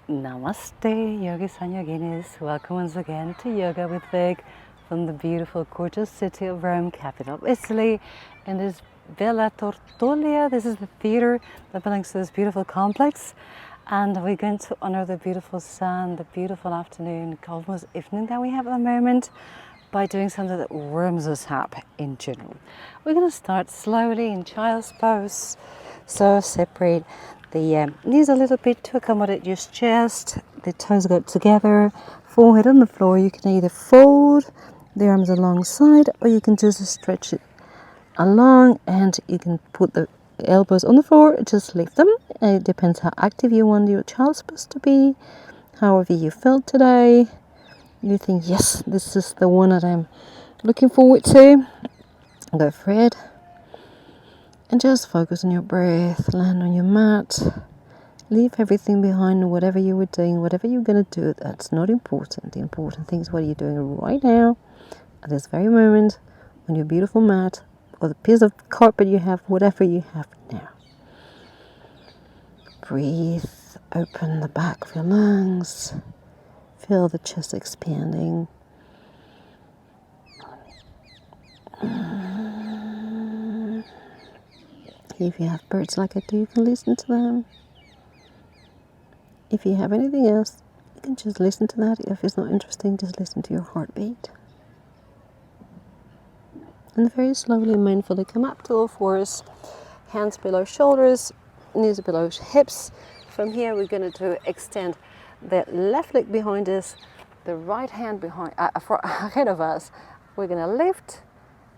Namaste, yogis and yoginis. Welcome once again to Yoga with Vig from the beautiful, gorgeous city of Rome, capital of Italy, in this Villa Tortolia. This is the theater that belongs to this beautiful complex. And we're going to honor the beautiful sun, the beautiful afternoon, almost evening that we have at the moment, by doing something that warms us up in general. We're going to start slowly in child's pose. So separate the knees a little bit to accommodate your chest. The toes go together, forehead on the floor. You can either fold the arms alongside, or you can just stretch it along, and you can put the elbows on the floor, just lift them. It depends how active you want your child supposed to be. However you felt today, you think, yes, this is the one that I'm looking forward to, go for it. And just focus on your breath, land on your mat. Leave everything behind, whatever you were doing, whatever you're going to do, that's not important. The important thing is what you're doing right now, at this very moment, on your beautiful mat, or the piece of carpet you have, whatever you have now. Breathe, open the back of your lungs, feel the chest expanding. If you have birds like I do, you can listen to them. If you have anything else, you can just listen to that. If it's not interesting, just listen to your heartbeat. And very slowly, mindfully come up to all fours, hands below shoulders, knees below hips. From here, we're going to extend the left leg behind us, the right hand behind ahead of us. We're going to lift,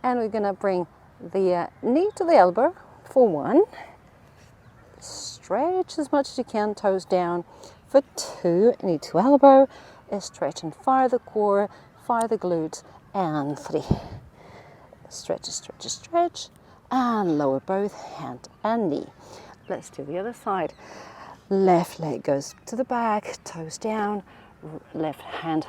and we're going to bring the knee to the elbow for one. Stretch as much as you can, toes down. For two, knee to elbow. Stretch and fire the core, fire the glutes, and three. Stretch, stretch, stretch, and lower both hand and knee. Let's do the other side. Left leg goes to the back, toes down, left hand,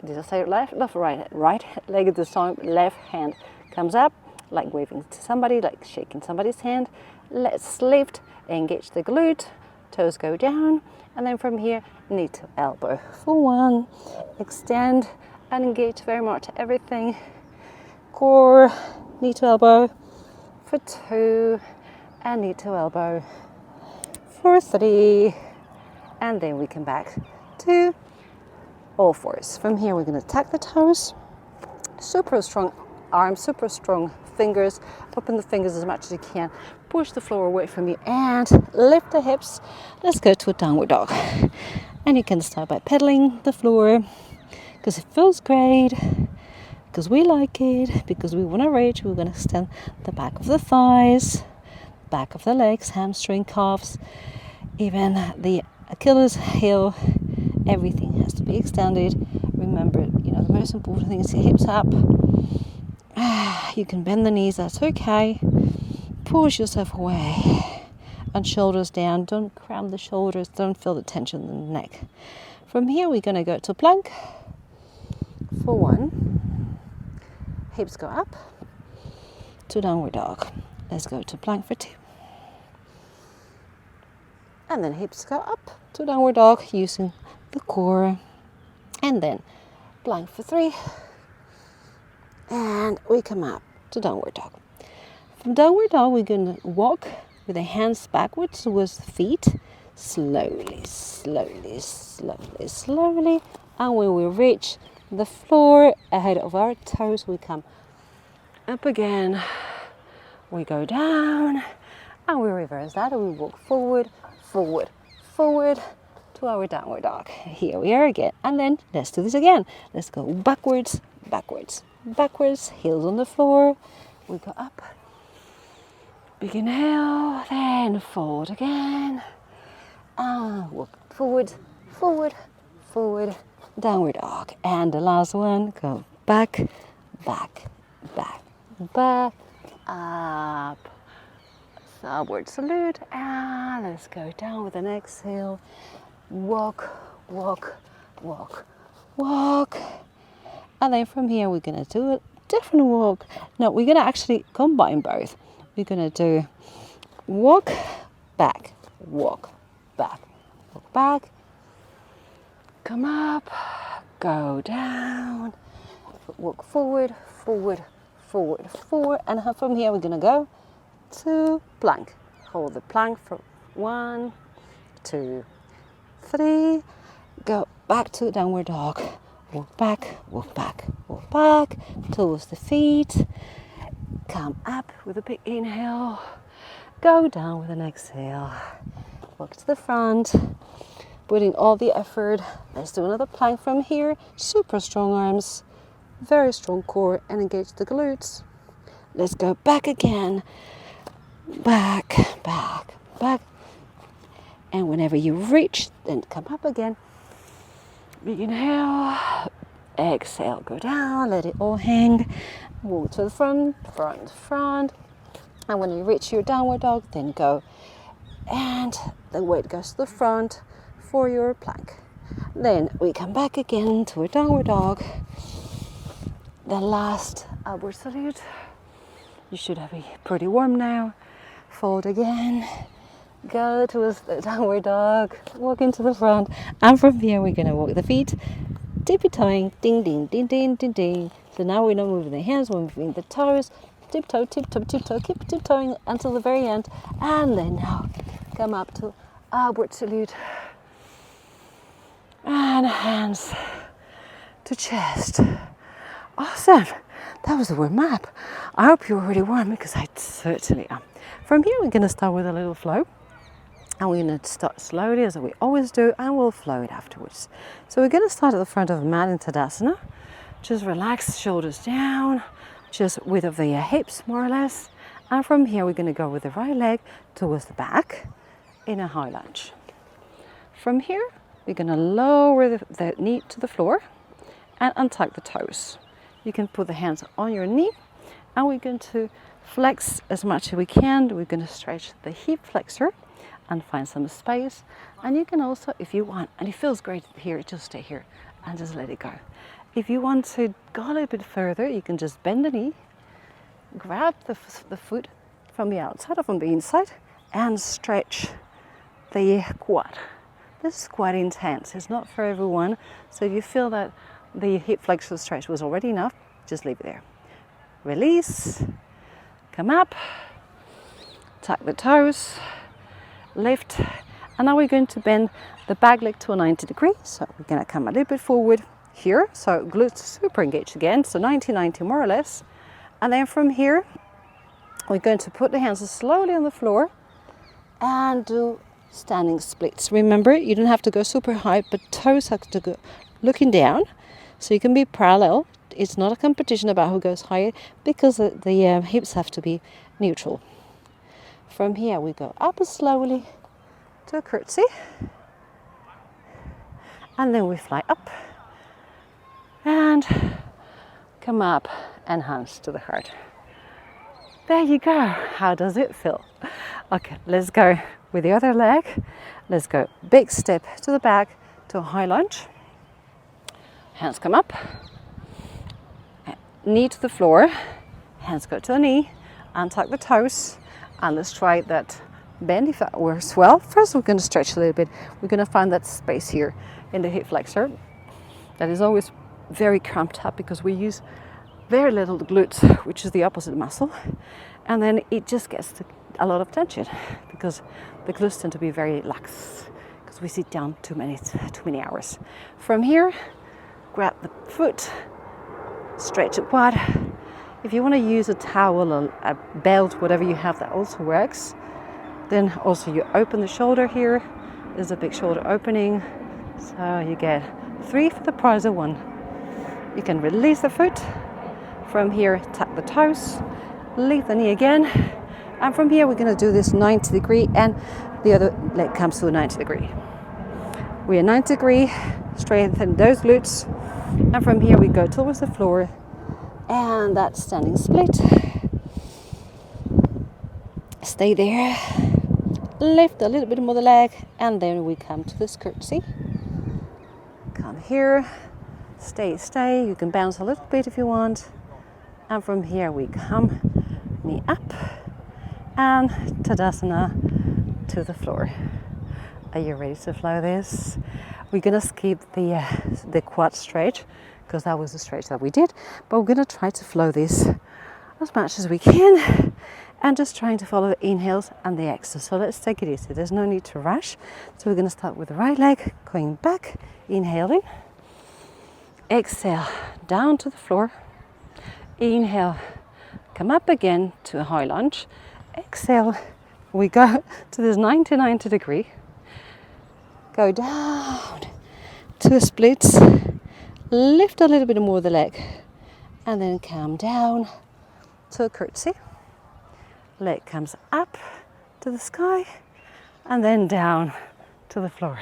did I say left? Left, right. Right leg at this time, left hand comes up, like waving to somebody, like shaking somebody's hand. Let's lift, engage the glute, toes go down, and then from here, knee to elbow. For one, extend and engage very much everything. Core, knee to elbow. For two, and knee to elbow. For three, and then we come back to all fours. From here, we're going to tuck the toes. Super strong arms, super strong fingers. Open the fingers as much as you can. Push the floor away from you and lift the hips. Let's go to a downward dog. And you can start by pedaling the floor because it feels great, because we like it, because we want to reach. We're going to extend the back of the thighs, back of the legs, hamstring, calves, even the Achilles heel. Everything has to be extended. Remember, the most important thing is your hips up. You can bend the knees, that's okay. Push yourself away. And shoulders down. Don't cram the shoulders. Don't feel the tension in the neck. From here, we're going to go to plank. For one. Hips go up. To downward dog. Let's go to plank for two. And then hips go up to downward dog using the core. And then plank for three. And we come up to downward dog. From downward dog, we're going to walk with the hands backwards towards the feet. Slowly, slowly, slowly, slowly. And when we reach the floor ahead of our toes, we come up again. We go down. And we reverse that. And we walk forward, forward, forward to our downward dog. Here we are again. And then let's do this again. Let's go backwards, backwards, backwards, heels on the floor. We go up. Big inhale, then forward again. And walk forward, forward, forward, downward dog. And the last one, go back, back, back, back, up. Upward salute. And let's go down with an exhale. Walk, walk, walk, walk. And then from here, we're going to do a different walk. No, we're going to actually combine both. We're going to do walk, back, walk, back, walk, back, come up, go down, walk forward, forward, forward, forward, and from here we're gonna go to plank. Hold the plank for 1, 2, 3, go back to downward dog, walk back, walk back, walk back, towards the feet, come up with a big inhale, go down with an exhale, walk to the front, put in all the effort. Let's do another plank from here, super strong arms, very strong core, and engage the glutes. Let's go back again, back, back, back, and whenever you reach, then come up again. Big inhale, exhale, go down, let it all hang, walk to the front, front, front, and when you reach your downward dog, then go, and the weight goes to the front for your plank. Then we come back again to a downward dog, the last upward salute. You should be pretty warm now. Fold again, go to a downward dog, walk into the front, and from here we're going to walk the feet, tippy-toeing, ding, ding, ding, ding, ding, ding. So now we're not moving the hands, we're moving the toes, tiptoe, tiptoe, tiptoe, keep tiptoeing until the very end, and then now come up to upward salute, and hands to chest. Awesome. That was a warm up. I hope you're already warm because I certainly am. From here, we're going to start with a little flow. And we're going to start slowly as we always do, and we'll flow it afterwards. So we're going to start at the front of the mat in Tadasana. Just relax, shoulders down, just width of the hips more or less. And from here, we're going to go with the right leg towards the back in a high lunge. From here, we're going to lower the knee to the floor and untuck the toes. You can put the hands on your knee, and we're going to flex as much as we can. We're going to stretch the hip flexor and find some space. And you can also, if you want, and it feels great here, just stay here and just let it go. If you want to go a little bit further, you can just bend the knee, grab the foot from the outside or from the inside, and stretch the quad. This is quite intense. It's not for everyone. So if you feel that the hip flexor stretch was already enough, just leave it there. Release, come up, tuck the toes, lift, and now we're going to bend the back leg to a 90 degree. So we're going to come a little bit forward here. So glutes super engaged again, so 90-90 more or less. And then from here, we're going to put the hands slowly on the floor and do standing splits. Remember, you don't have to go super high, but toes have to go looking down. So you can be parallel. It's not a competition about who goes higher because the hips have to be neutral. From here we go up slowly to a curtsy. And then we fly up and come up and hands to the heart. There you go. How does it feel? Okay, let's go with the other leg. Let's go big step to the back to a high lunge. Hands come up, knee to the floor, hands go to the knee, untuck the toes, and let's try that bend if that works well. First we're going to stretch a little bit. We're going to find that space here in the hip flexor. That is always very cramped up because we use very little glutes, which is the opposite muscle, and then it just gets a lot of tension because the glutes tend to be very lax because we sit down too many hours. From here, grab the foot, stretch the quad. If you want to use a towel or a belt, whatever you have, that also works. Then also you open the shoulder here. There's a big shoulder opening. So you get 3 for the price of 1. You can release the foot. From here, tuck the toes, lift the knee again. And from here, we're going to do this 90 degree and the other leg comes to a 90 degree. We are 90 degree, strengthen those glutes. And from here we go towards the floor and that standing split. Stay there, lift a little bit more the leg, and then we come to this curtsy. Come here, stay. You can bounce a little bit if you want. And from here we come knee up and Tadasana to the floor. Are you ready to flow this? We're going to skip the quad stretch because that was the stretch that we did, but we're going to try to flow this as much as we can and just trying to follow the inhales and the exhales. So let's take it easy. There's no need to rush. So we're going to start with the right leg, going back, inhaling, exhale, down to the floor, inhale, come up again to a high lunge, exhale, we go to this 90 degree, go down to a split, lift a little bit more the leg, and then come down to a curtsy. Leg comes up to the sky, and then down to the floor.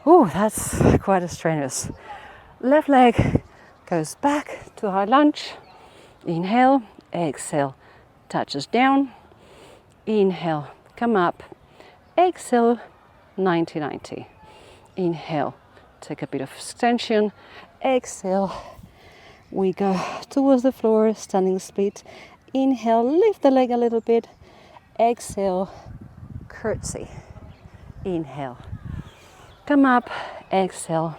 Oh, that's quite a strenuous. Left leg goes back to a high lunge. Inhale, exhale, touches down. Inhale, come up. Exhale, 90. Inhale, take a bit of extension. Exhale, we go towards the floor, standing split. Inhale, lift the leg a little bit. Exhale, curtsy. Inhale, come up. Exhale,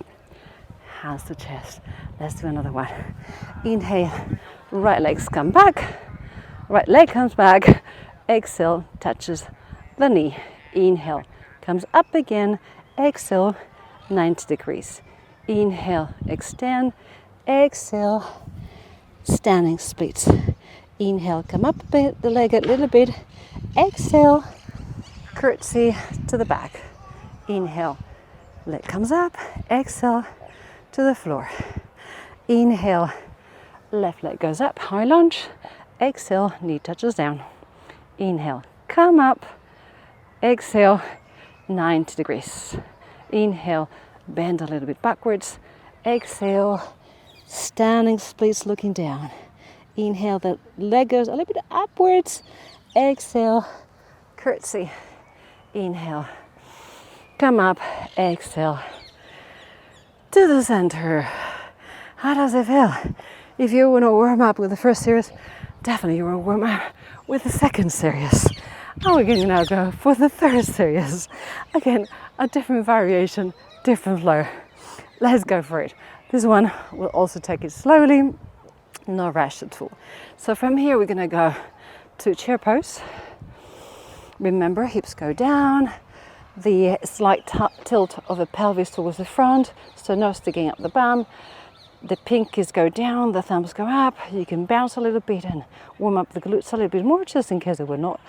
hands to chest. Let's do another one. Inhale, right legs come back. Right leg comes back. Exhale, touches the knee. Inhale, comes up again. Exhale, 90 degrees. Inhale, extend. Exhale, standing splits. Inhale, come up a bit, the leg a little bit. Exhale, curtsy to the back. Inhale, leg comes up. Exhale, to the floor. Inhale, left leg goes up, high lunge. Exhale, knee touches down. Inhale, come up. Exhale, 90 degrees. Inhale, bend a little bit backwards. Exhale, standing splits looking down. Inhale, the leg goes a little bit upwards. Exhale, curtsy. Inhale, come up. Exhale, to the center. How does it feel? If you want to warm up with the first series, definitely you want to warm up with the second series. And we're going to now go for the third series. Again, a different variation, different flow. Let's go for it. This one will also take it slowly, no rush at all. So from here we're going to go to chair pose. Remember, hips go down, the slight tilt of the pelvis towards the front, so no sticking up the bum. The pinkies go down, the thumbs go up. You can bounce a little bit and warm up the glutes a little bit more, just in case they were not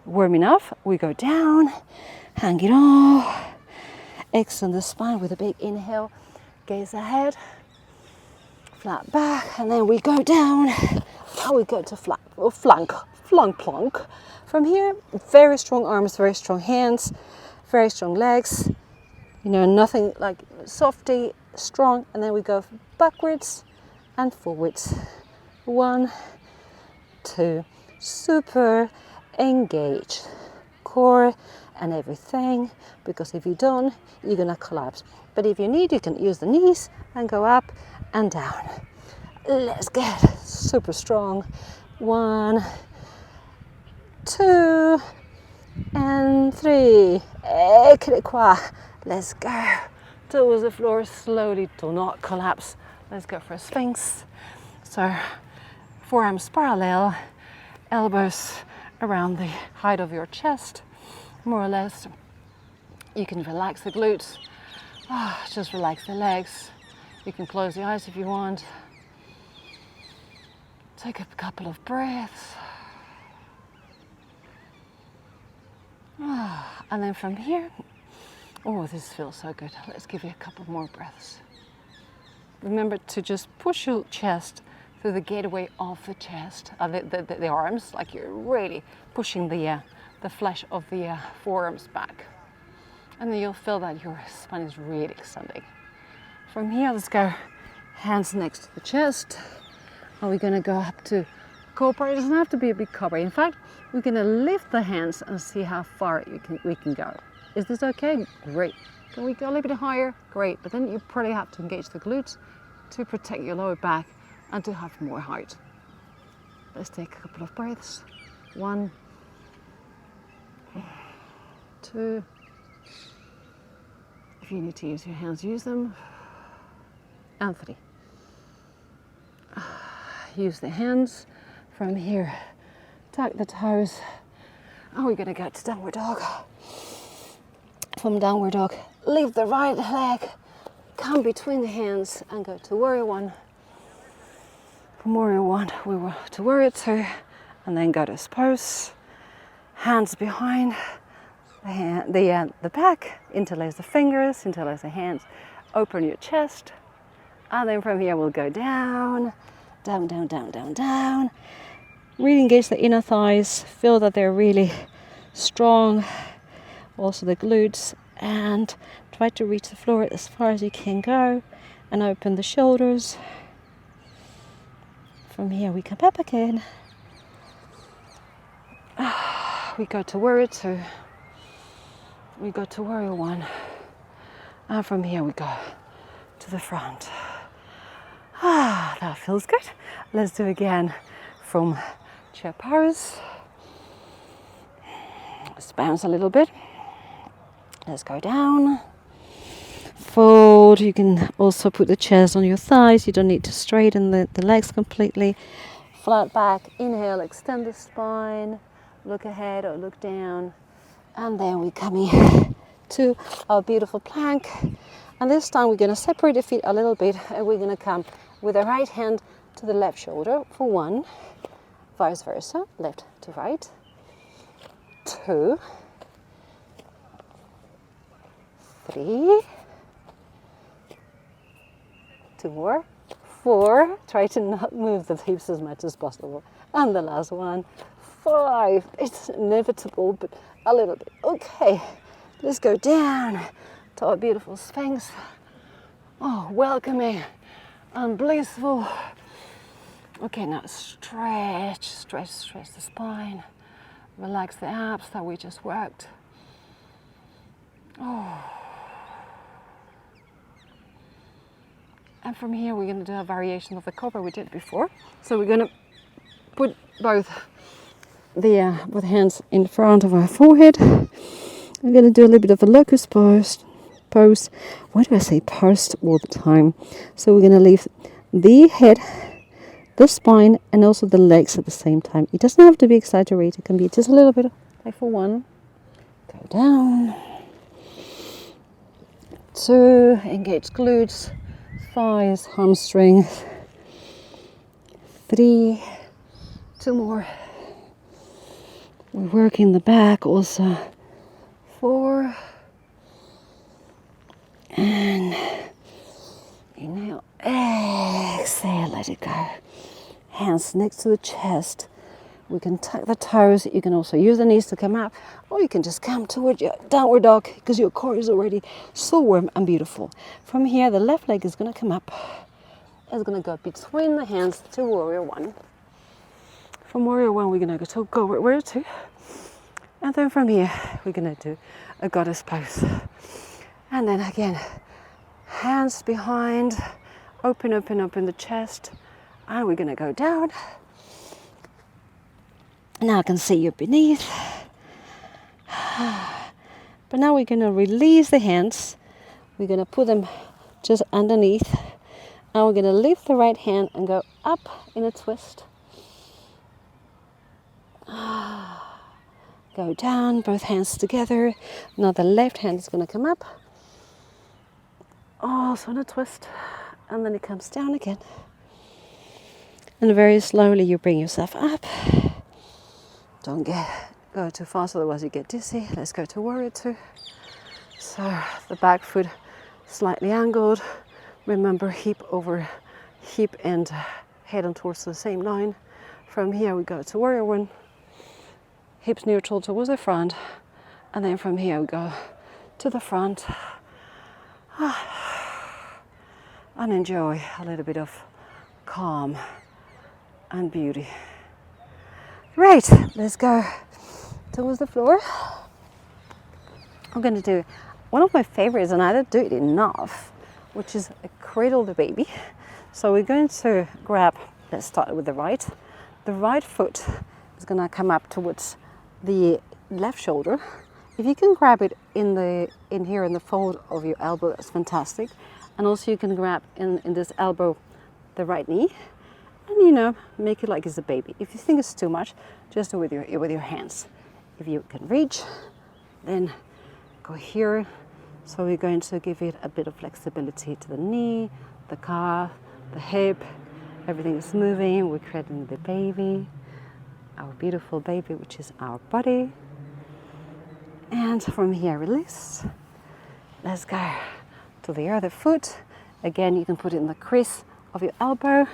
warm enough. We go down, hang it on, extend the spine with a big inhale, gaze ahead, flat back, and then we go down, and we go to flank plank. From here, very strong arms, very strong hands, very strong legs, you know, nothing like softy, strong, and then we go backwards and forwards. 1, 2, super, engage core and everything, because if you don't, you're gonna collapse. But if you need, you can use the knees and go up and down. Let's get super strong. 1, 2, and 3. Let's go towards the floor slowly. Do not collapse. Let's go for a sphinx. So forearms parallel, elbows around the height of your chest, more or less. You can relax the glutes. Just relax the legs. You can close the eyes if you want. Take a couple of breaths. And then from here, this feels so good. Let's give you a couple more breaths. Remember to just push your chest through the gateway of the chest, the arms, like you're really pushing the flesh of the forearms back. And then you'll feel that your spine is really extending. From here, let's go hands next to the chest. And we're gonna go up to cobra. It doesn't have to be a big cobra. In fact, we're gonna lift the hands and see how far we can go. Is this okay? Great. Can we go a little bit higher? Great. But then you probably have to engage the glutes to protect your lower back and to have more height. Let's take a couple of breaths. 1, 2, If you need to use your hands, use them. And 3. Use the hands from here. Tuck the toes. And we're going to go to downward dog. From downward dog, leave the right leg, come between the hands and go to warrior 1. From warrior 1, we will to warrior 2, and then go to pose. Hands behind the back, interlace the fingers, interlace the hands, open your chest, and then from here we'll go down, down, down, down, down, down. Really engage the inner thighs, feel that they're really strong, also the glutes, and try to reach the floor as far as you can go, and open the shoulders. From here we come up again. We go to warrior 2. We go to warrior 1. And from here we go to the front. That feels good. Let's do again from chair pose. Let's bounce a little bit. Let's go down. Fold. You can also put the chest on your thighs. You don't need to straighten the legs completely. Flat back. Inhale, extend the spine. Look ahead or look down. And then we come here to our beautiful plank. And this time we're going to separate the feet a little bit, and we're going to come with the right hand to the left shoulder for 1, vice versa, left to right, 2, 3, 2 more, 4, try to not move the hips as much as possible, and the last one, 5, it's inevitable, but a little bit. Okay, let's go down to our beautiful Sphinx. Oh, welcoming and blissful. Okay, now stretch, stretch, stretch the spine. Relax the abs that we just worked. Oh. And from here we're going to do a variation of the cobra we did before. So we're going to put both hands in front of our forehead. I'm going to do a little bit of a locust pose. Why do I say post all the time? So we're going to leave the head, the spine, and also the legs at the same time. It doesn't have to be exaggerated. It can be just a little bit, like for 1. Go down. 2, engage glutes, thighs, hamstrings. 3, 2 more. We're working the back also. 4, and inhale, exhale, let it go. Hands next to the chest. We can tuck the toes. You can also use the knees to come up, or you can just come toward your downward dog because your core is already so warm and beautiful. From here, the left leg is going to come up. It's going to go between the hands to warrior 1. From warrior 1, we're going to go warrior 2. And then from here, we're going to do a goddess pose. And then again, hands behind, open the chest, and we're going to go down. Now I can see you beneath. But now we're going to release the hands. We're going to put them just underneath, and we're going to lift the right hand and go up in a twist. Go down, both hands together. Now the left hand is going to come up. Also in a twist, and then it comes down again. And very slowly you bring yourself up. Don't go too fast, otherwise you get dizzy. Let's go to warrior 2. So the back foot slightly angled. Remember, hip over hip and head on towards the same line. From here we go to warrior 1. Hips neutral towards the front. And then from here we go to the front. And enjoy a little bit of calm and beauty. Great, let's go towards the floor. I'm going to do one of my favorites, and I don't do it enough, which is a cradle the baby. So we're going to grab, let's start with the right. The right foot is going to come up towards the left shoulder, If you can grab it in here in the fold of your elbow, that's fantastic. And also you can grab in this elbow the right knee, and you know, make it like it's a baby. If you think it's too much, just do it with your hands. If you can reach, then go here. So we're going to give it a bit of flexibility to the knee, the calf, the hip. Everything is moving. We're creating the baby, our beautiful baby, which is our body. And from here, release. Let's go to the other foot. Again, you can put it in the crease of your elbow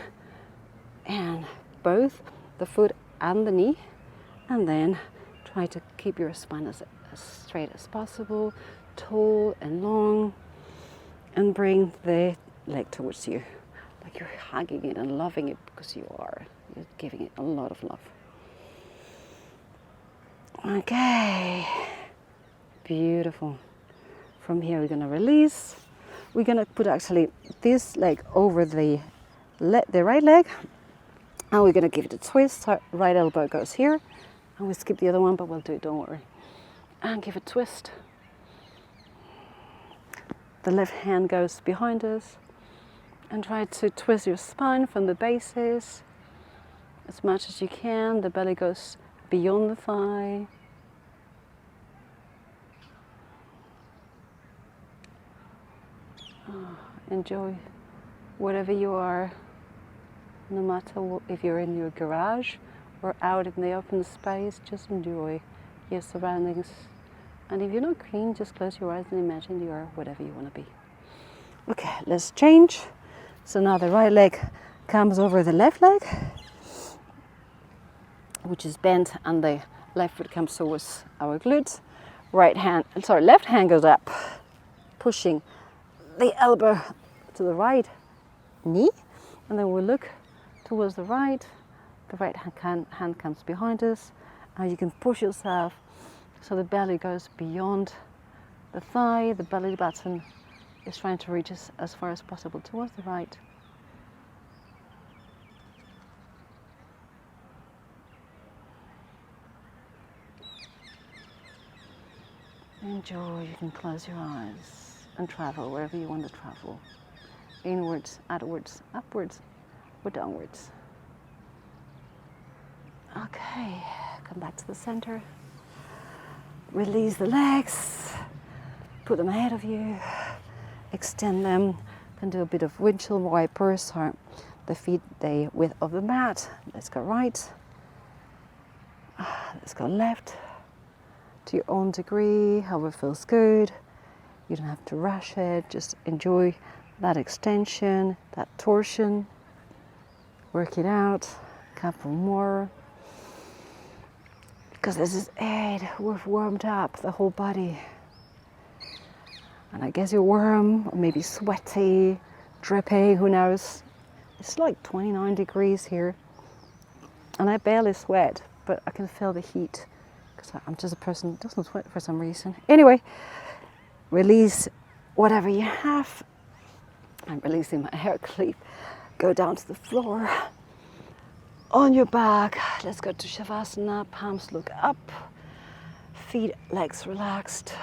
and both the foot and the knee. And then try to keep your spine as straight as possible, tall and long. And bring the leg towards you, like you're hugging it and loving it, because you are. You're giving it a lot of love. Okay. Beautiful. From here we're going to release. We're going to put actually this leg over the right leg, and we're going to give it a twist. Our right elbow goes here, and we skip the other one, but we'll do it, don't worry. And give a twist. The left hand goes behind us, and try to twist your spine from the bases as much as you can. The belly goes beyond the thigh. Enjoy wherever you are, no matter what, if you're in your garage or out in the open space, just enjoy your surroundings. And if you're not clean, just close your eyes and imagine you are whatever you want to be. Okay, let's change. So now the right leg comes over the left leg, which is bent, and the left foot comes towards our glutes. Left hand goes up, pushing the elbow to the right knee, and then we'll look towards the right. The right hand comes behind us, and you can push yourself so the belly goes beyond the thigh. The belly button is trying to reach as far as possible towards the right. Enjoy. You can close your eyes and travel wherever you want to travel. Inwards, outwards, upwards, or downwards. Okay, come back to the center. Release the legs, put them ahead of you, extend them. You can do a bit of windshield wipers, or the feet the width of the mat. Let's go right, let's go left, to your own degree, however feels good. You don't have to rush it, just enjoy that extension, that torsion. Work it out, a couple more. Because this is it, we've warmed up the whole body. And I guess you're warm, or maybe sweaty, dripping, who knows. It's like 29 degrees here. And I barely sweat, but I can feel the heat. Because I'm just a person who doesn't sweat for some reason. Anyway, release whatever you have. I'm releasing my hair clip. Go down to the floor. On your back, let's go to Shavasana. Palms look up. Feet, legs relaxed.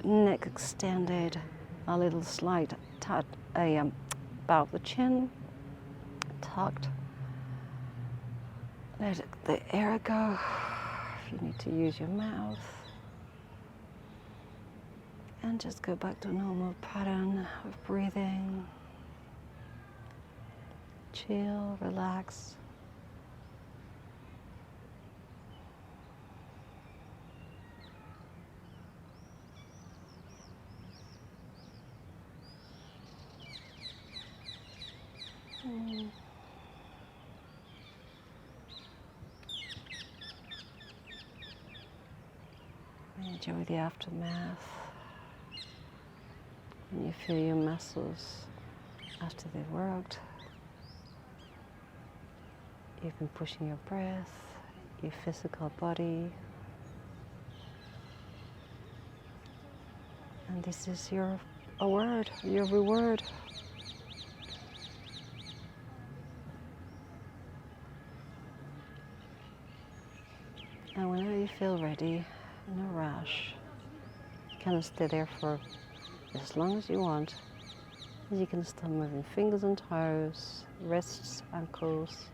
Neck extended. A little slight bow of the chin. Tucked. Let the air go. If you need to use your mouth. And just go back to normal pattern of breathing. Chill, relax. Enjoy the aftermath. And you feel your muscles after they've worked. You've been pushing your breath, your physical body. And this is your award, your reward. And whenever you feel ready, no rush, kind of stay there for as long as you want. You can start moving fingers and toes, wrists, ankles.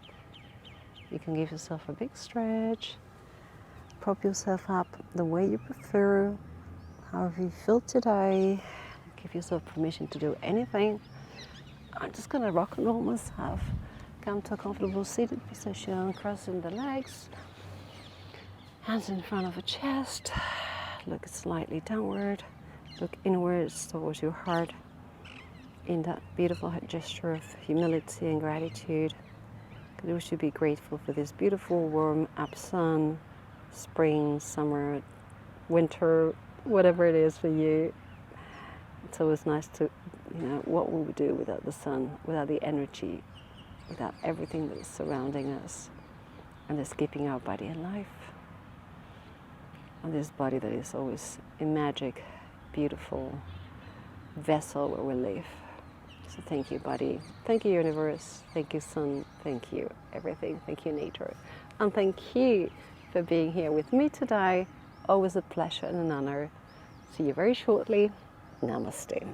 You can give yourself a big stretch, prop yourself up the way you prefer, however you feel today. Give yourself permission to do anything. I'm just gonna rock and roll myself. Come to a comfortable seated position, crossing the legs, hands in front of the chest, look slightly downward, look inwards towards your heart in that beautiful gesture of humility and gratitude. We should be grateful for this beautiful warm up sun, spring, summer, winter, whatever it is for you. It's always nice to, what would we do without the sun, without the energy, without everything that is surrounding us and is keeping our body alive. And this body that is always a magic, beautiful vessel where we live. So thank you, body. Thank you, universe. Thank you, sun. Thank you, everything. Thank you, nature. And thank you for being here with me today. Always a pleasure and an honor. See you very shortly. Namaste.